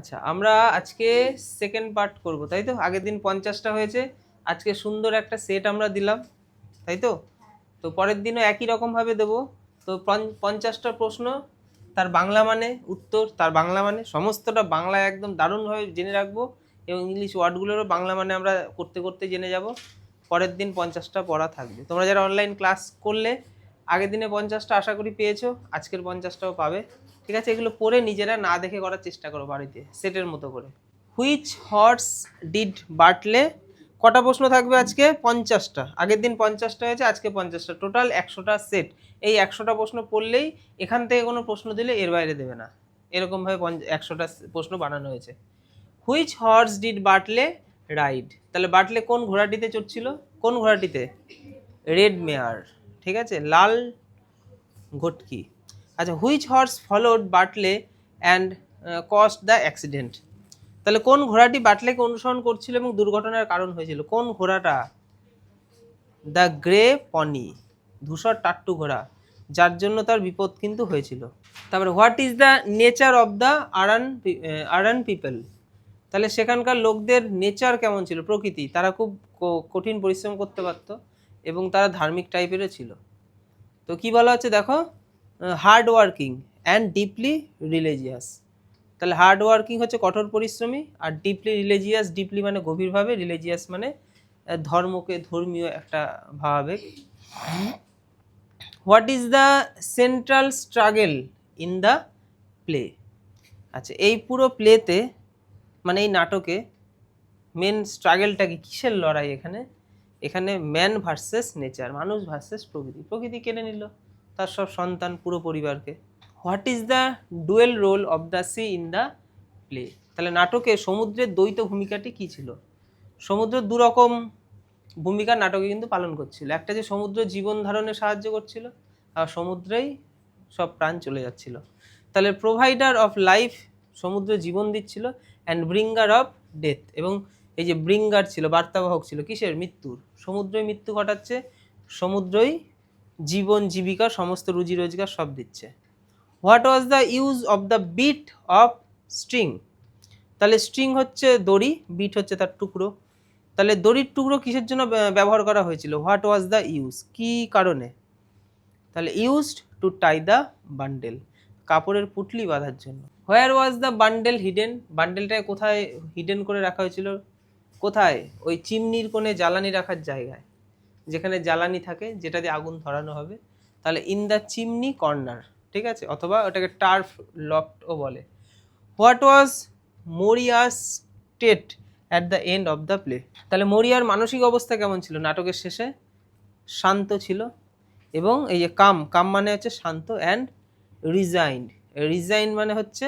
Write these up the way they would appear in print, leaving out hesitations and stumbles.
আচ্ছা, আমরা আজকে সেকেন্ড পার্ট করব, তাই তো? আগের দিন 50টা হয়েছে, আজকে সুন্দর একটা সেট আমরা দিলাম, তাই তো? তো পরের দিনও একই রকমভাবে দেবো। তো 50টা প্রশ্ন, তার বাংলা মানে উত্তর, তার বাংলা মানে সমস্তটা বাংলায় একদম দারুণভাবে জেনে রাখবো, এবং ইংলিশ ওয়ার্ডগুলোরও বাংলা মানে আমরা করতে করতে জেনে যাব। পরের দিন 50টা পড়া থাকবে। তোমরা যারা অনলাইন ক্লাস করলে আগের দিনে 50টা আশা করি পেয়েছো, আজকের 50টাও পাবে। ঠিক আছে, এগুলো পড়ে নিজেরা না দেখে করার চেষ্টা করো বাড়িতে সেটের মতো করে। হুইচ হর্স ডিড বাটলে, কটা প্রশ্ন থাকবে আজকে? 50টা। আগের দিন 50টা হয়েছে, আজকে 50টা, টোটাল 100টা সেট। এই 100টা প্রশ্ন পড়লেই এখান থেকে কোনো প্রশ্ন দিলে এর বাইরে দেবে না, এরকমভাবে 100টা প্রশ্ন বানানো হয়েছে। হুইচ হর্স ডিড বাটলে রাইড, তাহলে বাটলে কোন ঘোড়াটিতে চড়ছিল? কোন ঘোড়াটিতে? রেড মেয়ার, ঠিক আছে, লাল ঘটকি। আচ্ছা, which horse followed Bartley and caused the accident, তাহলে কোন ঘোড়াটি বাটলেকে অনুসরণ করছিল এবং দুর্ঘটনার কারণ হয়েছিল? কোন ঘোড়াটা? দ্য গ্রে পনি, ধূসর টাট্টু ঘোড়া, যার জন্য তার বিপদ কিন্তু হয়েছিল। তারপরে what is the nature of the Aran people, তাহলে সেখানকার লোকদের নেচার কেমন ছিল, প্রকৃতি? তারা খুব কঠিন পরিশ্রম করতে পারত এবং তারা ধার্মিক টাইপেরও ছিল। তো কি বলা হচ্ছে দেখো, hard working and deeply religious, তাহলে হার্ড ওয়ার্কিং হচ্ছে কঠোর পরিশ্রমী, আর ডিপলি রিলিজিয়াস, ডিপলি মানে গভীরভাবে, রিলিজিয়াস মানে ধর্মকে, ধর্মীয় একটা ভাবাবেগ। What is the central struggle in the play, আচ্ছা এই পুরো প্লেতে মানে এই নাটকে মেন স্ট্রাগলটা কি, কিসের লড়াই এখানে? এখানে ম্যান ভার্সেস নেচার, মানুষ ভার্সেস প্রকৃতি। প্রকৃতি কেড়ে নিল তার সব সন্তান, পুরো পরিবারকে। What is the dual role of the sea in the play, তাহলে নাটকে সমুদ্রের দ্বৈত ভূমিকাটি কি ছিল? সমুদ্র দুরকম ভূমিকা নাটকে কিন্তু পালন করছিল, একটা যে সমুদ্র জীবন ধারণে সাহায্য করছিল, আর সমুদ্রেই সব প্রাণ চলে যাচ্ছিল। তাহলে প্রোভাইডার অফ লাইফ, সমুদ্র জীবন দিচ্ছিল, অ্যান্ড ব্রিঙ্গার অফ ডেথ, এবং এই যে ব্রিঙ্গার ছিল, বার্তাবাহক ছিল কিসের? মৃত্যুর। সমুদ্রই মৃত্যু ঘটাচ্ছে, সমুদ্রই জীবন জীবিকা সমস্ত রুজি রোজগার সব দিচ্ছে। What was the use of the bit of string, তাহলে স্ট্রিং হচ্ছে দড়ি, বিট হচ্ছে তার টুকরো, তাহলে দড়ির টুকরো কিসের জন্য ব্যবহার করা হয়েছিল? হোয়াট ওয়াজ দ্য ইউজ, কি কারণে? তাহলে used to tie the bundle, কাপড়ের পুটলি বাঁধার জন্য। Where was the bundle hidden, বান্ডেলটাকে কোথায় হিডেন করে রাখা হয়েছিল? কোথায়? ওই চিমনির কোণে, জ্বালানি রাখার জায়গায়, যেখানে জ্বালানি থাকে, যেটা দিয়ে আগুন ধরানো হবে। তাহলে ইন দ্য চিমনি কর্নার, ঠিক আছে, অথবা ওটাকে টার্ফ লফটও বলে। What was মরিয়াস stayed at the end of the play, তাহলে মরিয়ার মানসিক অবস্থা কেমন ছিল নাটকের শেষে? শান্ত ছিল, এবং এই যে কাম, কাম মানে হচ্ছে শান্ত, অ্যান্ড রিজাইন্ড, রিজাইন মানে হচ্ছে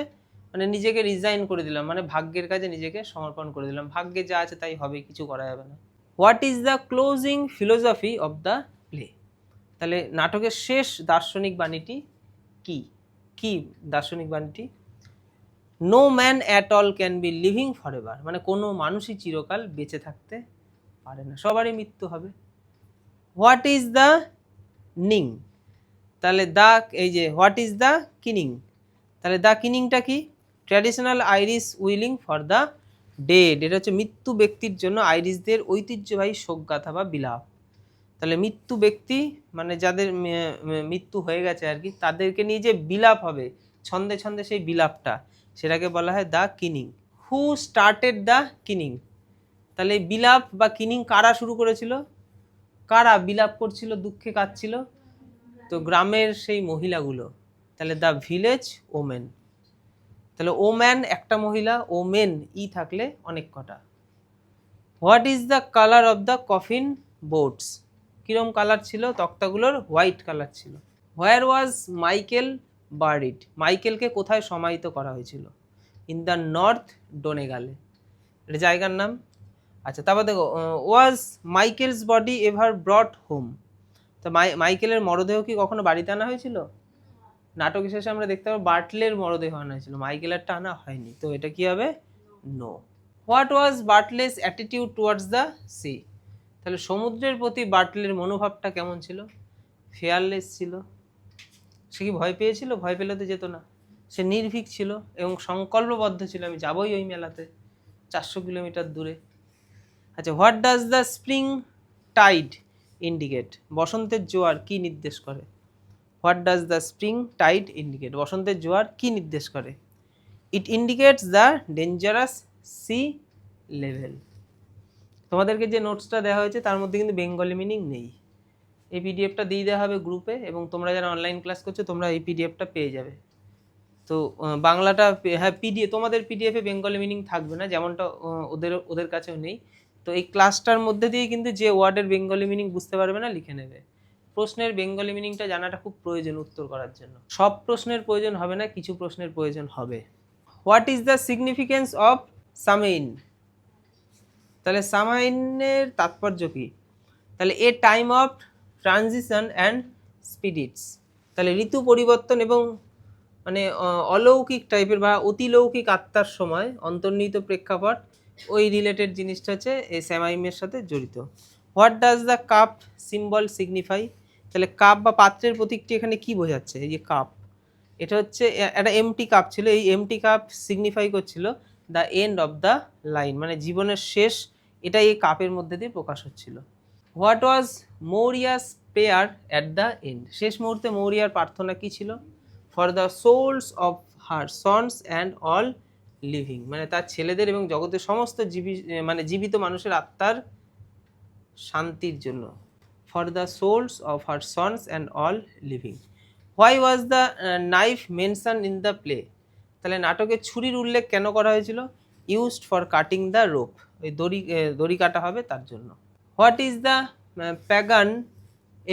মানে নিজেকে রিজাইন করে দিলাম, মানে ভাগ্যের কাছে নিজেকে সমর্পণ করে দিলাম, ভাগ্যে যা আছে তাই হবে, কিছু করা যাবে না। What is the closing philosophy of the play, তাহলে নাটকের শেষ দার্শনিক বাণীটি কি? কি দার্শনিক বাণীটি? No man at all can be living for ever, মানে কোনো মানুষই চিরকাল বেঁচে থাকতে পারে না, সবারই মৃত্যু হবে। হোয়াট ইজ দ্য নিং, তাহলে দা, এই যে হোয়াট ইজ দ্য কিনিং, তাহলে দ্য কিনিংটা কি? Traditional Irish willing for the dead, এটা হচ্ছে মৃত্যু ব্যক্তির জন্য আইরিশদের ঐতিহ্যবাহী শোকগাথা বা বিলাপ। তাহলে মৃত্যু ব্যক্তি মানে যাদের মৃত্যু হয়ে গেছে আর কি, তাদেরকে নিয়ে যে বিলাপ হবে ছন্দে ছন্দে, সেই বিলাপটা, সেটাকে বলা হয় দ্য কিনিং। হু স্টার্টেড দ্য কিনিং, তাহলে বিলাপ বা কিনিং কারা শুরু করেছিল? কারা বিলাপ করছিল, দুঃখে কাঁদছিল? তো গ্রামের সেই মহিলাগুলো, তাহলে দ্য ভিলেজ ওমেন, তাহলে ওম্যান একটা মহিলা, ওমেন ই থাকলে অনেক কটা। What is the colour of the coffin boards, কিরম কালার ছিল তক্তাগুলোর? হোয়াইট কালার ছিল। হোয়ার ওয়াজ মাইকেল বারিড, মাইকেলকে কোথায় সমাহিত করা হয়েছিল? ইন দ্য নর্থ ডোনেগালে, এটা জায়গার নাম। আচ্ছা, তারপর দেখো, was Michael's body ever brought home, তো মাইকেলের মরদেহ কি কখনো বাড়িতে আনা হয়েছিল? নাটকের শেষে আমরা দেখতে পাবো বার্টলের মরদেহ আনা হয়েছিল, মাইকেলেরটা আনা হয়নি, তো এটা কি হবে? No. What was Bartley's attitude towards the sea, তাহলে সমুদ্রের প্রতি বার্টলের মনোভাবটা কেমন ছিল? ফেয়ারলেস ছিল, সে কি ভয় পেয়েছিল? ভয় পেলে তো যেত না, সে নির্ভীক ছিল এবং সংকল্পবদ্ধ ছিল, আমি যাবই ওই মেলাতে 400 কিলোমিটার দূরে। আচ্ছা, what does the spring tide indicate? বসন্তের জোয়ার কি নির্দেশ করে? What does the spring tide indicate? বসন্তের জোয়ার কি নির্দেশ করে? It indicates the dangerous sea level. তোমাদেরকে যে নোটসটা দেওয়া হয়েছে তার মধ্যে কিন্তু বেঙ্গলি মিনিং নেই। এই পিডিএফটা দিয়ে দেওয়া হবে গ্রুপে, এবং তোমরা যারা অনলাইন ক্লাস করছো তোমরা এই পিডিএফটা পেয়ে যাবে। তো বাংলাটা, হ্যাঁ পিডিএফ, তোমাদের পিডিএফে বেঙ্গলি মিনিং থাকবে না, যেমনটা ওদের কাছেও নেই। তো এই ক্লাসটার মধ্যে দিয়ে কিন্তু যে ওয়ার্ডের বেঙ্গলি মিনিং বুঝতে পারবে না লিখে নেবে। প্রশ্নের বেঙ্গলি মিনিংটা জানাটা খুব প্রয়োজন উত্তর করার জন্য। সব প্রশ্নের প্রয়োজন হবে না, কিছু প্রশ্নের প্রয়োজন হবে। What is the significance of Samhain? তাহলে সামাইনের তাৎপর্য কি? তাহলে a time of transition and spirits. তাহলে ঋতু পরিবর্তন এবং মানে অলৌকিক টাইপের বা অতিলৌকিক আত্মার সময় অন্তর্নিহিত প্রেক্ষাপট, ওই রিলেটেড জিনিসটা হচ্ছে এই স্যামাইমের সাথে জড়িত। What does the cup symbol signify? তাহলে কাপ বা পাত্রের প্রতীকটি এখানে কি বোঝাচ্ছে? এই যে কাপ, এটা হচ্ছে একটা এমটি কাপ ছিল, এই এমটি কাপ সিগনিফাই করছিল the end of the line, মানে জীবনের শেষ, এটাই এই কাপের মধ্যে দিয়ে প্রকাশ হচ্ছিল। What was Maurya's prayer at the end? শেষ মুহূর্তে মৌরিয়ার প্রার্থনা কি ছিল? For the souls of her sons and all living, মানে তার ছেলেদের এবং জগতের সমস্ত জীবিত মানুষের আত্মার শান্তির জন্য। For the souls of her sons and all living. Why was the knife mention in the play? তাহলে নাটকে ছুরির উল্লেখ কেন করা হয়েছিল? Used for cutting the rope, ওই দড়ি কাটা হবে তার জন্য। What is the pagan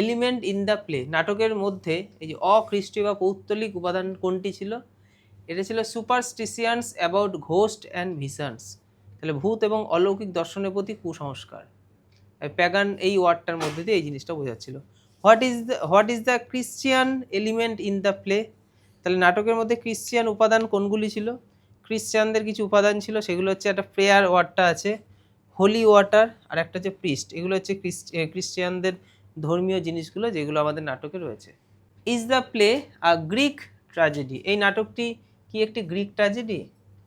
element in the play? নাটকের মধ্যে এই যে অখ্রিস্টীয় বা পৌত্তলিক উপাদান কোনটি ছিল? এটা ছিল সুপারস্টিশিয়ানস অ্যাবাউট ঘোস্ট অ্যান্ড ভিশনস। তাহলে ভূত এবং অলৌকিক দর্শনের প্রতি কুসংস্কার। প্যাগান এই ওয়ার্ডটার মধ্যে দিয়ে এই জিনিসটা বোঝাচ্ছিল। What is the Christian element in the play? তাহলে নাটকের মধ্যে ক্রিশ্চিয়ান উপাদান কোনগুলি ছিল? ক্রিশ্চিয়ানদের কিছু উপাদান ছিল, সেগুলো হচ্ছে একটা প্রেয়ার ওয়ার্ডটা আছে, হোলি ওয়াটার, আর একটা হচ্ছে প্রিস্ট। এগুলো হচ্ছে ক্রিশ্চিয়ানদের ধর্মীয় জিনিসগুলো যেগুলো আমাদের নাটকে রয়েছে। Is the play a Greek tragedy? এই নাটকটি কি একটি Greek tragedy?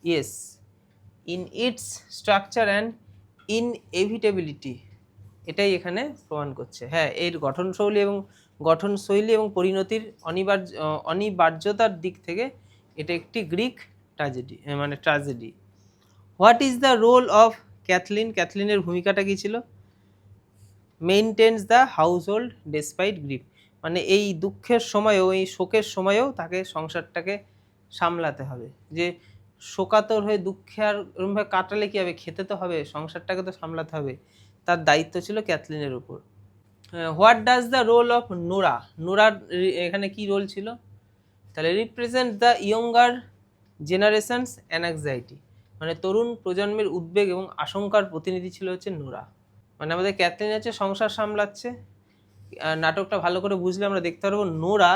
Yes, in it's structure and inevitability, এটাই এখানে প্রমাণ করছে। হ্যাঁ, এর গঠনশৈলী এবং পরিণতির অনিবার্যতার দিক থেকে এটা একটি গ্রিক ট্র্যাজেডি, মানে tragedy. What is the role of Cathleen? ক্যাথলিনের ভূমিকাটা কী ছিল? Maintains the household despite grief, মানে এই দুঃখের সময়ও, এই শোকের সময়ও তাকে সংসারটাকে সামলাতে হবে। যে শোকাতর হয়ে দুঃখে আর ওরমভাবে কাটালে কী হবে, খেতে তো হবে, সংসারটাকে তো সামলাতে হবে, তার দায়িত্ব ছিল ক্যাথলিনের উপর। What does the role of Nora? নোরার এখানে কি রোল ছিল? তাহলে represent the younger generation's anxiety, মানে তরুণ প্রজন্মের উদ্বেগ এবং আশঙ্কার প্রতিনিধি ছিল হচ্ছে নোরা। মানে আমাদের ক্যাথলিন হচ্ছে সংসার সামলাচ্ছে। নাটকটা ভালো করে বুঝলে আমরা দেখতে পারবো নোরা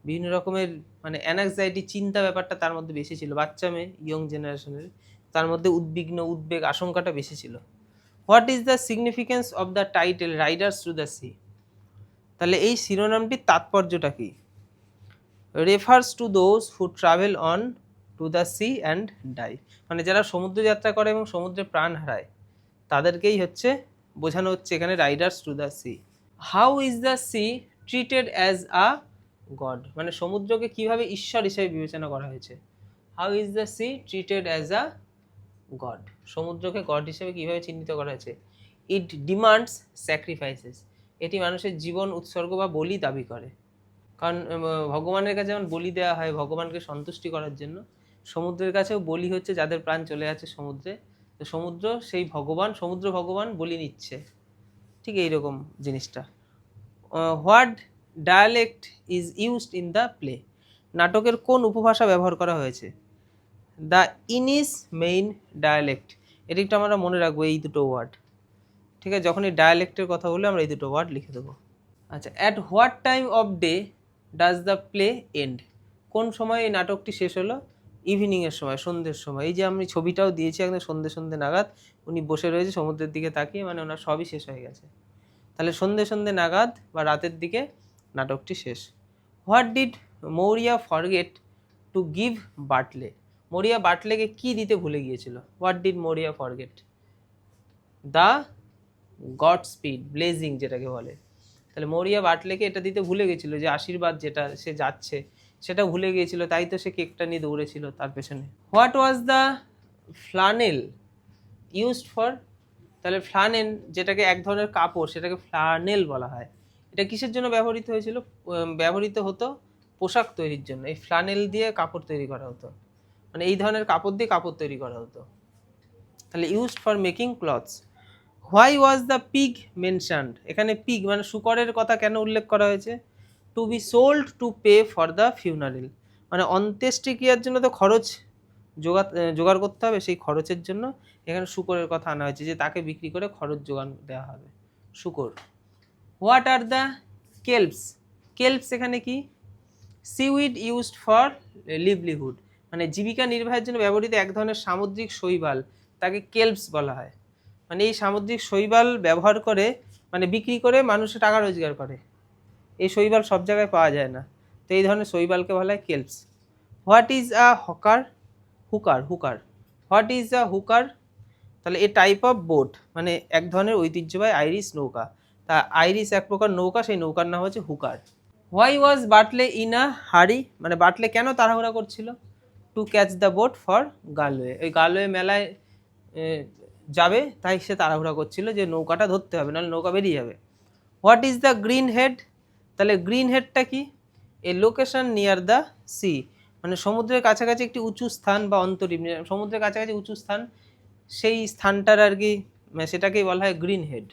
বিভিন্ন রকমের মানে অ্যাংজাইটি, চিন্তা ব্যাপারটা তার মধ্যে বেশি ছিল, বাচ্চা মেয়ে, ইয়ং জেনারেশনের, তার মধ্যে উদ্বেগ আশঙ্কাটা বেশি ছিল। What is the significance of the title riders to the sea? তাহলে এই শিরোনামটির তাৎপর্যটা কি? Refers to those who travel on to the sea and die, মানে যারা সমুদ্র যাত্রা করে এবং সমুদ্রে প্রাণ হারায় তাদেরকেই হচ্ছে বোঝানো হচ্ছে এখানে riders to the sea. How is the sea treated as a god? মানে সমুদ্রকে কিভাবে ঈশ্বর হিসেবে বিবেচনা করা হয়েছে? How is the sea treated as a god? সমুদ্রকে গড হিসেবে কিভাবে চিহ্নিত করা হয়েছে? ইট ডিমান্ডস স্যাক্রিফাইসেস, এটি মানুষের জীবন উৎসর্গ বা বলি দাবি করে। কারণ ভগবানের কাছে যেমন বলি দেওয়া হয় ভগবানকে সন্তুষ্টি করার জন্য, সমুদ্রের কাছেও বলি হচ্ছে যাদের প্রাণ চলে আছে সমুদ্রে, তো সমুদ্র সেই ভগবান, সমুদ্র ভগবান বলি নিচ্ছে, ঠিক এইরকম জিনিসটা। What dialect is used in the play? নাটকের কোন উপভাষা ব্যবহার করা হয়েছে? দ্য ইনিস মেইন ডায়ালেক্ট, এটা একটু আমরা মনে রাখবো এই দুটো ওয়ার্ড, ঠিক আছে? যখন এই ডায়ালেক্টের কথা বলে আমরা এই দুটো ওয়ার্ড লিখে দেবো। আচ্ছা, at what time of day does the play end? কোন সময় এই নাটকটি শেষ হলো? ইভিনিংয়ের সময়, সন্ধ্যের সময়। এই যে আমি ছবিটাও দিয়েছি একদম সন্ধ্যে নাগাদ উনি বসে রয়েছে সমুদ্রের দিকে তাকিয়ে, মানে ওনার সবই শেষ হয়ে গেছে। তাহলে সন্ধ্যে নাগাদ বা রাতের দিকে নাটকটি শেষ। What did Maurya forget to give Bartley. Maurya বাটলেকে কি দিতে ভুলে গিয়েছিল? What did Maurya forget? The God speed blessing যেটাকে বলে। তাহলে মরিয়া বাটলেকে এটা দিতে ভুলে গেছিল, যে আশীর্বাদ যেটা সে যাচ্ছে সেটা ভুলে গিয়েছিল, তাই তো সে কেকটা নিয়ে দৌড়েছিল তার পেছনে। What was the flannel used for? তাহলে ফ্লানেল যেটাকে এক ধরনের কাপড়, সেটাকে ফ্লানেল বলা হয়। এটা কিসের জন্য ব্যবহৃত হয়েছিল? ব্যবহৃত হতো পোশাক তৈরির জন্য। এই ফ্লানেল দিয়ে কাপড় তৈরি করা হতো, মানে এই ধরনের কাপড় দিয়ে কাপড় তৈরি করা হতো। তাহলে used for making clothes. Why was the pig mentioned? এখানে পিগ মানে শূকরের কথা কেন উল্লেখ করা হয়েছে? To be sold to pay for the funeral, মানে অন্ত্যেষ্টিক্রিয়ার জন্য তো খরচ জোগাড় করতে হবে, সেই খরচের জন্য এখানে শূকরের কথা আনা হয়েছে, যে তাকে বিক্রি করে খরচ জোগান দেওয়া হবে, শূকর। What are the কেল্পস? কেল্পস এখানে কি? সিউইড ইউজড ফর লিভলিহুড, মানে জীবিকা নির্বাহের জন্য ব্যবহৃত এক ধরনের সামুদ্রিক শৈবাল, তাকে কেল্পস বলা হয়। মানে এই সামুদ্রিক শৈবাল ব্যবহার করে, মানে বিক্রি করে মানুষে টাকা রোজগার করে। এই শৈবাল সব জায়গায় পাওয়া যায় না, তো এই ধরনের শৈবালকে বলা হয় kelps. What is a hawker? Hooker. What is a hooker? তাহলে এ টাইপ অফ বোট, মানে এক ধরনের ঐতিহ্যবাহী আইরিশ নৌকা। তা আইরিশ এক প্রকার নৌকা, সেই নৌকার নাম হচ্ছে হুকার। হোয়াই ওয়াজ বাটলে ইন আ হারি? মানে বাটলে কেন তাড়াহুড়া করছিল? To catch the boat for Galway, ওই গালওয়ে মেলায় যাবে, তাই সে তাড়াহুড়া করছিল যে নৌকাটা ধরতে হবে, নাহলে নৌকা বেরিয়ে যাবে। What is the green head? তাহলে গ্রিন হেডটা কি? এ লোকেশন নিয়ার দ্য সি, মানে সমুদ্রের কাছাকাছি একটি উঁচু স্থান বা অন্তরীপ, সমুদ্রের কাছাকাছি উঁচু স্থান, সেই স্থানটার আর কি, সেটাকেই বলা হয় green head.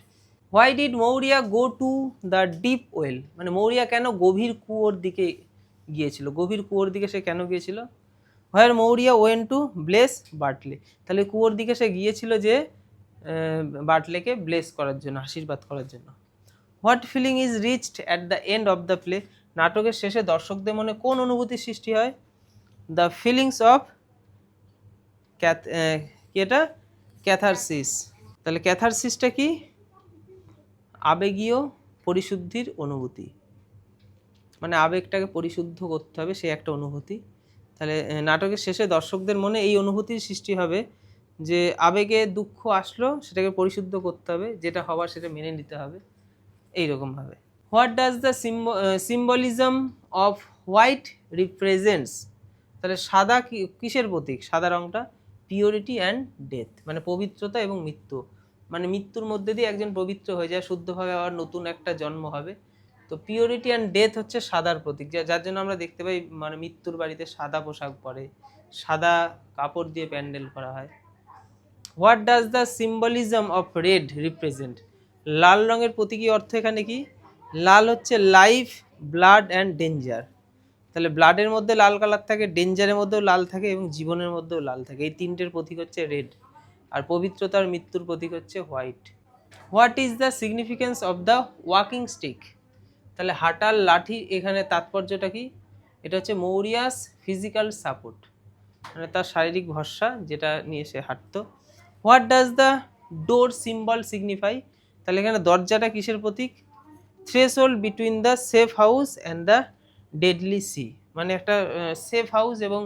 Why did Maurya go to the deep well? মানে মৌরিয়া কেন গভীর কুয়োর দিকে গিয়েছিল? গভীর কুয়োর দিকে সে কেন গিয়েছিল? হোয়ার মৌরিয়া ওয়েন টু ব্লেস বাটলে? তাহলে কুয়োর দিকে সে গিয়েছিল যে বাটলেকে ব্লেস করার জন্য, আশীর্বাদ করার জন্য। What feeling is reached at the end of the play? নাটকের শেষে দর্শকদের মনে কোন অনুভূতির সৃষ্টি হয়? দ্য ফিলিংস অফ কি এটা? ক্যাথারসিস। তাহলে ক্যাথারসিসটা কি? আবেগীয় পরিশুদ্ধির অনুভূতি, মানে আবেগটাকে পরিশুদ্ধ করতে হবে, সে একটা অনুভূতি। তাহলে নাটকের শেষে দর্শকদের মনে এই অনুভূতির সৃষ্টি হবে যে আবেগে দুঃখ আসলো, সেটাকে পরিশুদ্ধ করতে হবে, যেটা হবার সেটা মেনে নিতে হবে, এইরকমভাবে। What does the symbolism off white represents? তাহলে সাদা কিসের প্রতীক? সাদা রংটা পিওরিটি অ্যান্ড ডেথ, মানে পবিত্রতা এবং মৃত্যু, মানে মৃত্যুর মধ্যে দিয়ে একজন পবিত্র হয়ে যায়, শুদ্ধভাবে আবার নতুন একটা জন্ম হবে। তো পিওরিটি অ্যান্ড ডেথ হচ্ছে সাদার প্রতীক, যার জন্য আমরা দেখতে পাই মানে মৃত্যুর বাড়িতে সাদা পোশাক পরে, সাদা কাপড় দিয়ে প্যান্ডেল করা হয়। What does the symbolism of red represent? লাল রঙের প্রতীকী অর্থ এখানে কি? লাল হচ্ছে লাইফ, ব্লাড অ্যান্ড ডেঞ্জার। তাহলে ব্লাডের মধ্যে লাল কালার থাকে, ডেঞ্জারের মধ্যেও লাল থাকে, এবং জীবনের মধ্যেও লাল থাকে। এই তিনটের প্রতীক হচ্ছে রেড, আর পবিত্রতার মৃত্যুর প্রতীক হচ্ছে white. What is the significance of the walking stick? তাহলে হাঁটার লাঠি এখানে তাৎপর্যটা কি? এটা হচ্ছে মৌরিয়াস ফিজিক্যাল সাপোর্ট, মানে তার শারীরিক ভরসা, যেটা নিয়ে সে হাঁটতো। What does the door symbol signify? তাহলে এখানে দরজাটা কিসের প্রতীক? Threshold between the safe house and the deadly sea, মানে একটা সেফ হাউস এবং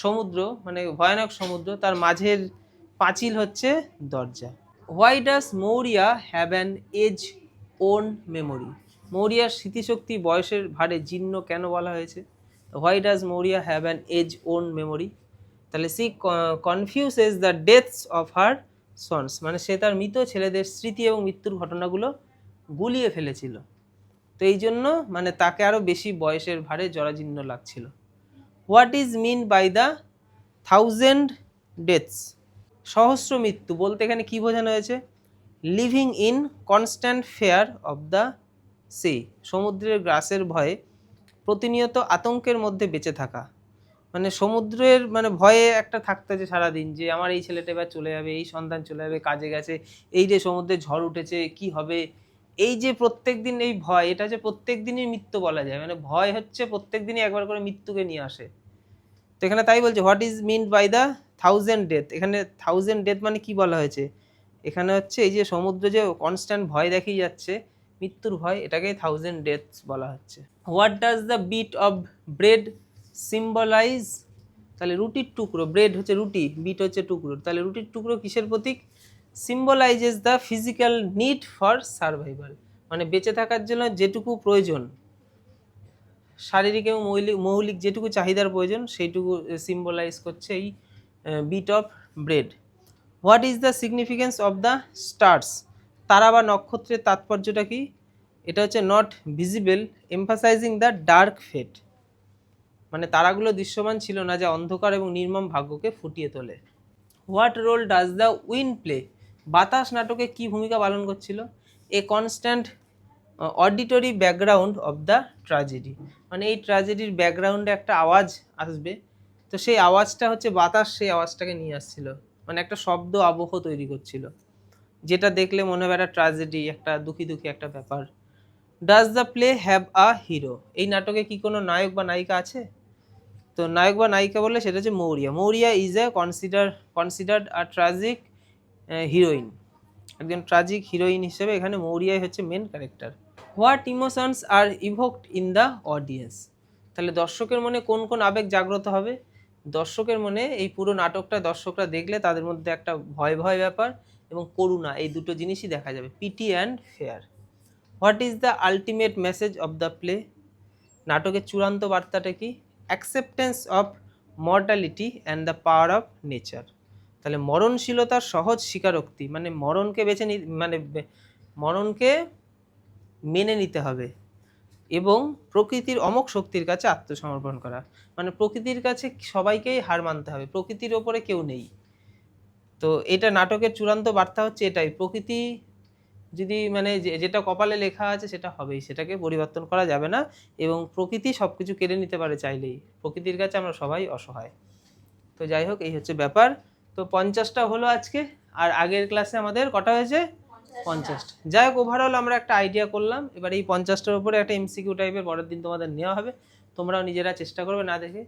সমুদ্র, মানে ভয়ানক সমুদ্র, তার মাঝের পাঁচিল হচ্ছে দরজা। Why does Maurya have an age worn memory? মৌরিয়ার স্মৃতিশক্তি বয়সের ভারে জীর্ণ কেন বলা হয়েছে? Why does Maurya have an age worn memory? তাহলে sea confuses the deaths of her sons, মানে সে তার মৃত ছেলেদের স্মৃতি এবং মৃত্যুর ঘটনাগুলো গুলিয়ে ফেলেছিল, তো এই জন্য মানে তাকে আরও বেশি বয়সের ভারে জরাজীর্ণ লাগছিল। What is mean by the 1000 deaths? সহস্র মৃত্যু বলতে এখানে কি বোঝানো হয়েছে? Living in constant fear of the sea, সমুদ্রের গ্রাসের ভয়ে প্রতিনিয়ত আতঙ্কের মধ্যে বেঁচে থাকা, মানে সমুদ্রের মানে ভয়ে একটা থাকতে যে সারাদিন, যে আমার এই ছেলেটা এবার চলে যাবে, এই সন্তান চলে যাবে, কাজে গেছে, এই যে সমুদ্রে ঝড় উঠেছে, কি হবে, এই যে প্রত্যেক দিন এই ভয়, এটা যে প্রত্যেক দিনই মৃত্যু বলা যায়, মানে ভয় হচ্ছে প্রত্যেক দিনই একবার করে মৃত্যুকে নিয়ে আসে। তো এখানে তাই বলছে what is mean by the 1000 death, এখানে 1000 ডেথ মানে কি বলা হয়েছে? এখানে হচ্ছে এই যে সমুদ্র যে কনস্ট্যান্ট ভয় দেখিয়ে যাচ্ছে, মৃত্যুর ভয়, এটাকে 1000 ডেথস বলা হচ্ছে। What does the bit of bread symbolise? তাহলে রুটির টুকরো, ব্রেড হচ্ছে রুটি, বিট হচ্ছে টুকরো, তাহলে রুটির টুকরো কিসের প্রতীক? Symbolises the physical need for survival, মানে বেঁচে থাকার জন্য যেটুকু প্রয়োজন, শারীরিক এবং মৌলিক যেটুকু চাহিদার প্রয়োজন সেইটুকু সিম্বলাইজ করছে এই bit of bread. What is the significance of the stars, তারা বা নক্ষত্রের তাৎপর্যটা কি? এটা হচ্ছে not visible, emphasising the dark fate, মানে তারাগুলো দৃশ্যমান ছিল না, যা অন্ধকার এবং নির্মম ভাগ্যকে ফুটিয়ে তোলে। What role does the wind play, বাতাস নাটকে কি ভূমিকা পালন করছিল? A constant auditory background of the tragedy, মানে এই ট্র্যাজেডির ব্যাকগ্রাউন্ডে একটা আওয়াজ আসবে, তো সেই আওয়াজটা হচ্ছে বাতাস, সেই আওয়াজটাকে নিয়ে আসছিল, মানে একটা শব্দ আবহ তৈরি করছিল, যেটা দেখলে মনে হবে একটা ট্র্যাজেডি, একটা দুঃখী দুঃখী একটা ব্যাপার। Does the play have a hero, এই নাটকে কি কোনো নায়ক বা নায়িকা আছে? তো নায়ক বা নায়িকা বললে সেটা হচ্ছে Maurya. Maurya is a considered a tragic heroine, একজন ট্র্যাজিক হিরোইন হিসেবে এখানে মৌরিয়াই হচ্ছে main character. What emotions are evoked in the audience, তাহলে দর্শকের মনে কোন কোন আবেগ জাগ্রত হবে? দর্শকের মনে এই পুরো নাটকটা দর্শকরা দেখলে তাদের মধ্যে একটা ভয় ভয় ব্যাপার এবং করুণা, এই দুটো জিনিসই দেখা যাবে, pity and fear. What is the ultimate message of the play, নাটকের চূড়ান্ত বার্তাটা কি? Acceptance of mortality and the power of nature, তাহলে মরণশীলতার সহজ স্বীকারোক্তি, মানে মরণকে মরণকে মেনে নিতে হবে এবং প্রকৃতির অমোঘ শক্তির কাছে আত্মসমর্পণ করা, মানে প্রকৃতির কাছে সবাইকেই হার মানতে হবে, প্রকৃতির ওপরে কেউ নেই। তো এটা নাটকের চূড়ান্ত বার্তা হচ্ছে এটাই, প্রকৃতি যদি মানে যেটা কপালে লেখা আছে সেটা হবেই, সেটাকে পরিবর্তন করা যাবে না, এবং প্রকৃতি সব কিছু কেড়ে নিতে পারে চাইলেই, প্রকৃতির কাছে আমরা সবাই অসহায়। তো যাই হোক, এই হচ্ছে ব্যাপার। তো 50টা হলো আজকে, আর আগের ক্লাসে আমাদের কটা হয়েছে? 50টা। যাই হোক, ওভারঅল আমরা একটা আইডিয়া করলাম। এবার এই 50টার উপরে একটা এমসিকিউ টাইপের পরের দিন তোমাদের নেওয়া হবে, তোমরাও নিজেরা চেষ্টা করবে না দেখে